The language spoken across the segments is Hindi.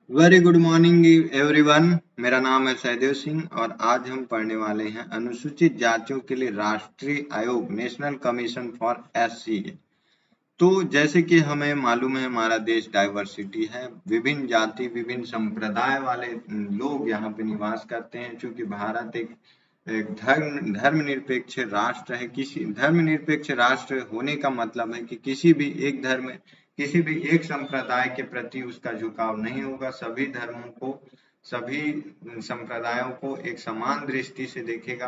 Very good morning everyone. मेरा नाम है सहदेव सिंह और आज हम पढ़ने वाले हैं अनुसूचित जातियों के लिए राष्ट्रीय आयोग नेशनल कमीशन फॉर एससी। तो जैसे कि हमें मालूम है हमारा देश डाइवर्सिटी है, विभिन्न जाति विभिन्न संप्रदाय वाले लोग यहाँ पे निवास करते हैं। क्योंकि भारत एक धर्मनिरपेक्ष राष्ट्र है। किसी धर्मनिरपेक्ष राष्ट्र होने का मतलब है कि किसी भी एक संप्रदाय के प्रति उसका झुकाव नहीं होगा। सभी धर्मों को, सभी संप्रदायों को एक समान दृष्टि से देखेगा।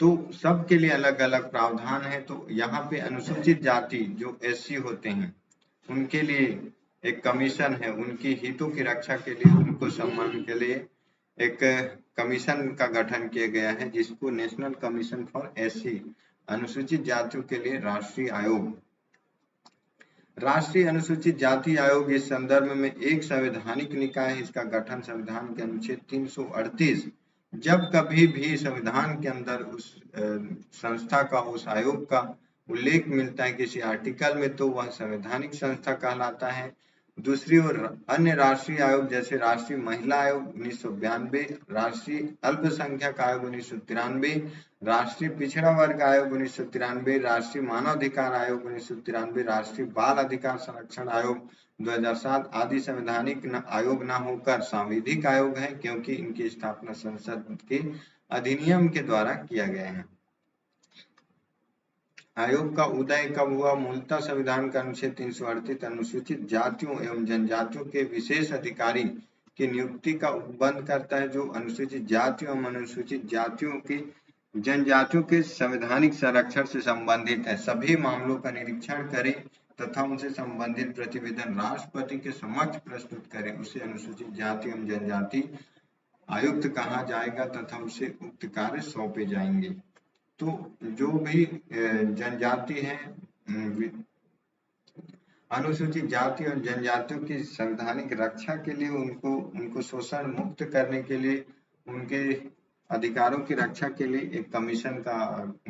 तो सबके लिए अलग अलग प्रावधान है। तो यहाँ पे अनुसूचित जाति जो एससी होते हैं उनके लिए एक कमीशन है, उनकी हितों की रक्षा के लिए, उनको सम्मान के लिए एक कमीशन का गठन किया गया है, जिसको नेशनल कमीशन फॉर एससी, अनुसूचित जातियों के लिए राष्ट्रीय आयोग। राष्ट्रीय अनुसूचित जाति आयोग इस संदर्भ में एक संवैधानिक निकाय है। इसका गठन संविधान के अनुच्छेद 338, जब कभी भी संविधान के अंदर उस संस्था का, उस आयोग का उल्लेख मिलता है किसी आर्टिकल में, तो वह संवैधानिक संस्था कहलाता है। दूसरी ओर अन्य राष्ट्रीय आयोग जैसे राष्ट्रीय महिला आयोग 1992, राष्ट्रीय अल्पसंख्यक आयोग 1993, राष्ट्रीय पिछड़ा वर्ग आयोग 1993, राष्ट्रीय मानवाधिकार आयोग 1993, राष्ट्रीय बाल अधिकार संरक्षण आयोग 2007 आदि संवैधानिक आयोग न होकर सांविधिक आयोग है, क्योंकि इनकी स्थापना संसद के अधिनियम के द्वारा किया गया है। आयोग का उदय कब हुआ? मूलतः संविधान का अनुच्छेद 338 अनुसूचित जातियों एवं जनजातियों के विशेष अधिकारी की नियुक्ति का उपबंध करता है, जो अनुसूचित जातियों एवं अनुसूचित जातियों की जनजातियों के संवैधानिक संरक्षण से संबंधित है। सभी मामलों का निरीक्षण करे तथा उनसे संबंधित प्रतिवेदन राष्ट्रपति के समक्ष प्रस्तुत करे, उसे अनुसूचित जाति एवं जनजाति आयुक्त कहा जाएगा तथा उसे उक्त कार्य सौंपे जाएंगे। तो जो भी जनजाति है, अनुसूचित जाति और जनजातियों की संवैधानिक रक्षा के लिए, उनको शोषण मुक्त करने के लिए, उनके अधिकारों की रक्षा के लिए एक कमीशन का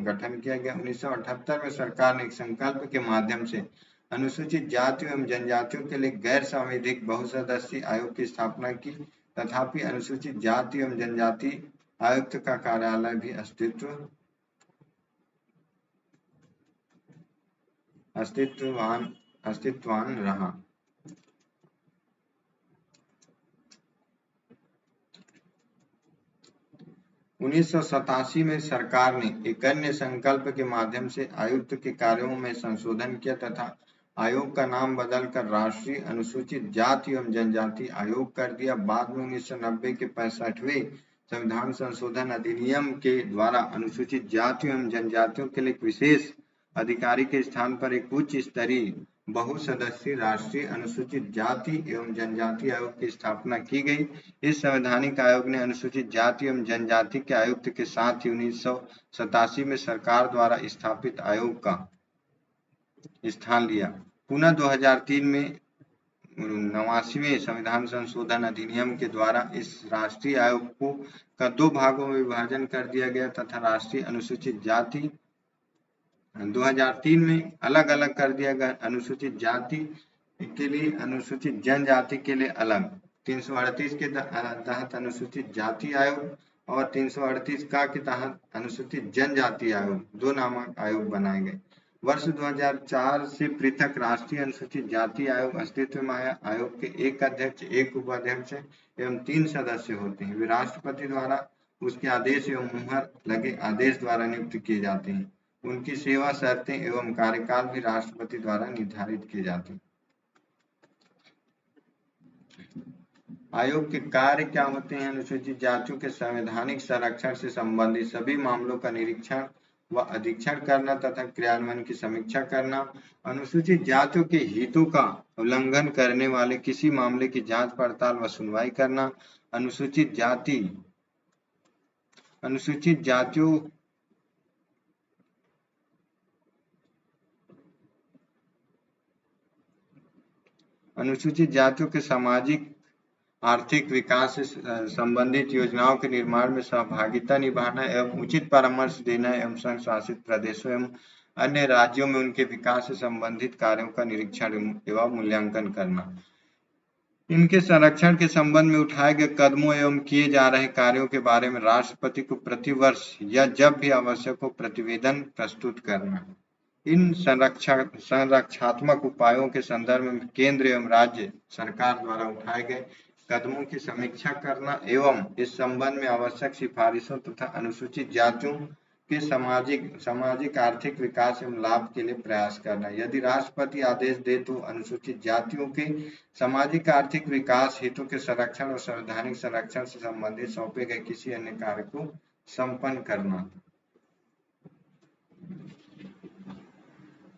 गठन किया गया। 1978 में सरकार ने एक संकल्प के माध्यम से अनुसूचित जातियों एवं जनजातियों के लिए गैर सांविधिक बहुसदस्यीय आयोग की स्थापना की। तथापि अनुसूचित जाति एवं जनजाति आयुक्त का कार्यालय भी अस्तित्वान रहा। 1987 में सरकार ने एक अन्य संकल्प के माध्यम से आयुक्त के कार्यों में संशोधन किया तथा आयोग का नाम बदलकर राष्ट्रीय अनुसूचित जाति एवं जनजाति आयोग कर दिया। बाद में 1990 के 65वें संविधान संशोधन अधिनियम के द्वारा अनुसूचित जातियों एवं जनजातियों के लिए एक विशेष अधिकारी के स्थान पर एक उच्च स्तरीय बहुसदस्यीय राष्ट्रीय अनुसूचित जाति एवं जनजाति आयोग की स्थापना की गई। इस संवैधानिक आयोग ने अनुसूचित जाति एवं जनजाति के आयुक्त के साथ ही 1987 में सरकार द्वारा स्थापित आयोग का स्थान लिया। पुनः 2003 में 89वें संविधान संशोधन अधिनियम के द्वारा इस राष्ट्रीय आयोग को का 2 भागों में विभाजन कर दिया गया तथा राष्ट्रीय अनुसूचित जाति 2003 में अलग अलग कर दिया गया। अनुसूचित जाति के लिए, अनुसूचित जनजाति के लिए अलग 338 के तहत अनुसूचित जाति आयोग और 338 का के तहत अनुसूचित जनजाति आयोग, 2 नामक आयोग बनाए गए। वर्ष 2004 से पृथक राष्ट्रीय अनुसूचित जाति आयोग अस्तित्व में आया। आयोग के एक अध्यक्ष, एक उपाध्यक्ष एवं 3 सदस्य होते हैं। वे राष्ट्रपति द्वारा उसके आदेश एवं मुहर लगे आदेश द्वारा नियुक्त किए जाते हैं। उनकी सेवा शर्तें एवं कार्यकाल भी राष्ट्रपति द्वारा निर्धारित किए जाते हैं। आयोग के कार्य क्या होते हैं? अनुसूचित जातियों के संवैधानिक संरक्षण से संबंधित सभी मामलों का निरीक्षण व अधीक्षण करना तथा क्रियान्वयन की समीक्षा करना, अनुसूचित जातियों के हितों का उल्लंघन करने वाले किसी मामले की जांच पड़ताल व सुनवाई करना, अनुसूचित जातियों के सामाजिक आर्थिक विकास से संबंधित योजनाओं के निर्माण में सहभागिता निभाना एवं उचित परामर्श देना एवं संघ शासित प्रदेशों एवं अन्य राज्यों में उनके विकास से संबंधित कार्यों का निरीक्षण एवं मूल्यांकन करना। इनके संरक्षण के संबंध में उठाए गए कदमों एवं किए जा रहे कार्यों के बारे में राष्ट्रपति को प्रतिवर्ष या जब भी आवश्यक हो प्रतिवेदन प्रस्तुत करना। इन संरक्षात्मक उपायों के संदर्भ में केंद्र एवं राज्य सरकार द्वारा उठाए गए कदमों की समीक्षा करना एवं इस संबंध में आवश्यक सिफारिशों तथा अनुसूचित जातियों के सामाजिक आर्थिक विकास एवं लाभ के लिए प्रयास करना। यदि राष्ट्रपति आदेश दे तो अनुसूचित जातियों के सामाजिक आर्थिक विकास हेतु के संरक्षण और संवैधानिक संरक्षण से संबंधित सौंपे गए किसी अन्य कार्य को संपन्न करना।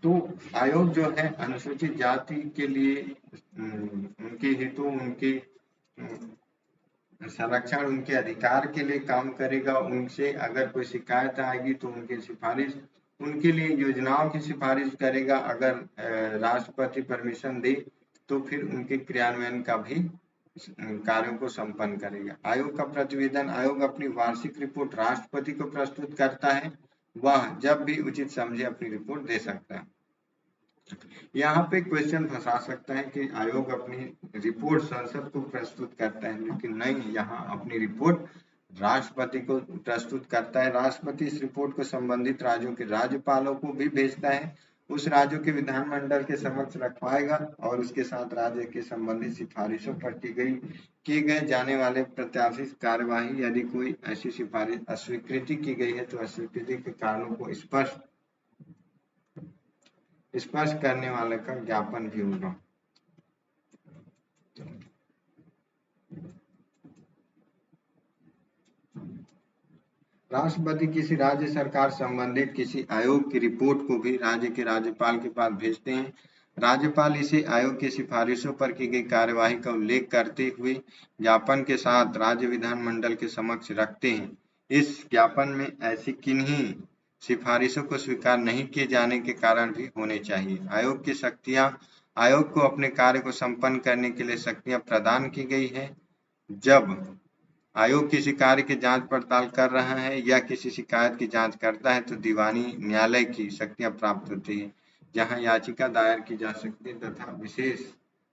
तो आयोग जो है अनुसूचित जाति के लिए उनके हेतु उनके संरक्षण उनके अधिकार के लिए काम करेगा। उनसे अगर कोई शिकायत आएगी तो उनकी सिफारिश उनके लिए योजनाओं की सिफारिश करेगा। अगर राष्ट्रपति परमिशन दे तो फिर उनके क्रियान्वयन का भी कार्यों को संपन्न करेगा। आयोग का प्रतिवेदन आयोग अपनी वार्षिक रिपोर्ट राष्ट्रपति को प्रस्तुत करता है। वह जब भी उचित समझे अपनी रिपोर्ट दे सकता है। यहाँ पे क्वेश्चन फंसा सकता है कि आयोग अपनी रिपोर्ट संसद को प्रस्तुत करता है, लेकिन नहीं, यहाँ अपनी रिपोर्ट राष्ट्रपति को प्रस्तुत करता है। राष्ट्रपति इस रिपोर्ट को संबंधित राज्यों के राज्यपालों को भी भेजता है। उस राज्यों के विधानमंडल के समक्ष रखवाएगा और उसके साथ राज्य के संबंधित सिफारिशों पर किए गए जाने वाले प्रत्याशित कार्यवाही, यदि कोई ऐसी सिफारिश अस्वीकृति की गई है तो अस्वीकृति के कारणों को स्पष्ट करने वाले का ज्ञापन भी होगा। राष्ट्रपति किसी राज्य सरकार संबंधित किसी आयोग की रिपोर्ट को भी राज्य के राज्यपाल के पास भेजते हैं। राज्यपाल इसे आयोग की सिफारिशों पर की गई कार्यवाही का उल्लेख करते हुए ज्ञापन के साथ राज्य विधानमंडल के समक्ष रखते हैं। इस ज्ञापन में ऐसी किन्हीं सिफारिशों को स्वीकार नहीं किए जाने के कारण भी होने चाहिए। आयोग की शक्तियां आयोग को अपने कार्य को संपन्न करने के लिए शक्तियां प्रदान की गई है। जब आयोग किसी कार्य की जांच पड़ताल कर रहा है या किसी शिकायत की जांच करता है तो दीवानी न्यायालय की शक्तियां प्राप्त होती है, जहां याचिका दायर की जा सकती है तथा विशेष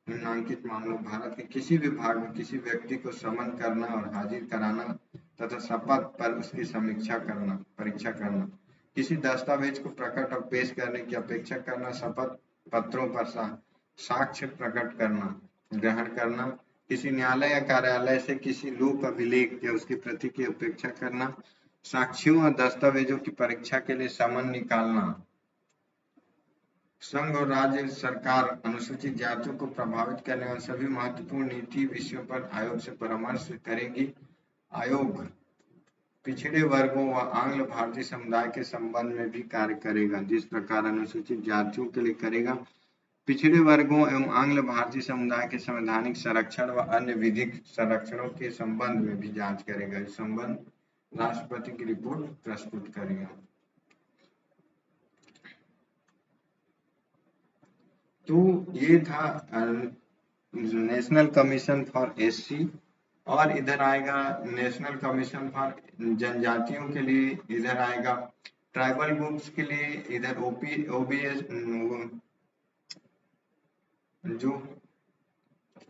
निम्नांकित मामलों भारत के किसी भी भाग में किसी व्यक्ति को समन करना और हाजिर कराना तथा शपथ पर उसकी परीक्षा करना, किसी दस्तावेज को प्रकट और पेश करने की अपेक्षा करना, शपथ पत्रों पर साक्ष्य प्रकट करना, ग्रहण करना, किसी न्यायालय या कार्यालय से किसी लोक अभिलेख या उसकी प्रति की अपेक्षा करना, साक्ष्यों और दस्तावेजों की परीक्षा के लिए समन निकालना। संघ और राज्य सरकार अनुसूचित जातियों को प्रभावित करने वाले सभी महत्वपूर्ण नीति विषयों पर आयोग से परामर्श करेगी। आयोग पिछड़े वर्गों व आंग्ल भारतीय समुदाय के संबंध में भी कार्य करेगा। जिस प्रकार अनुसूचित जातियों के लिए करेगा, पिछड़े वर्गों एवं आंग्ल भारतीय समुदाय के संवैधानिक संरक्षण व अन्य विधिक संरक्षणों के संबंध में भी जांच करेगा। इस संबंध राष्ट्रपति की रिपोर्ट प्रस्तुत करेगा। तो ये था नेशनल कमीशन फॉर एससी, और इधर आएगा नेशनल कमीशन फॉर जनजातियों के लिए, इधर आएगा ट्राइबल ग्रुप्स के लिए, इधर ओबीएस जो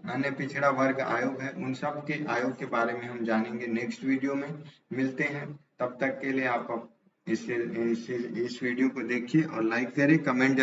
अन्य पिछड़ा वर्ग आयोग है, उन सब के आयोग के बारे में हम जानेंगे नेक्स्ट वीडियो में। मिलते हैं, तब तक के लिए आप इस वीडियो को देखिए और लाइक करें, कमेंट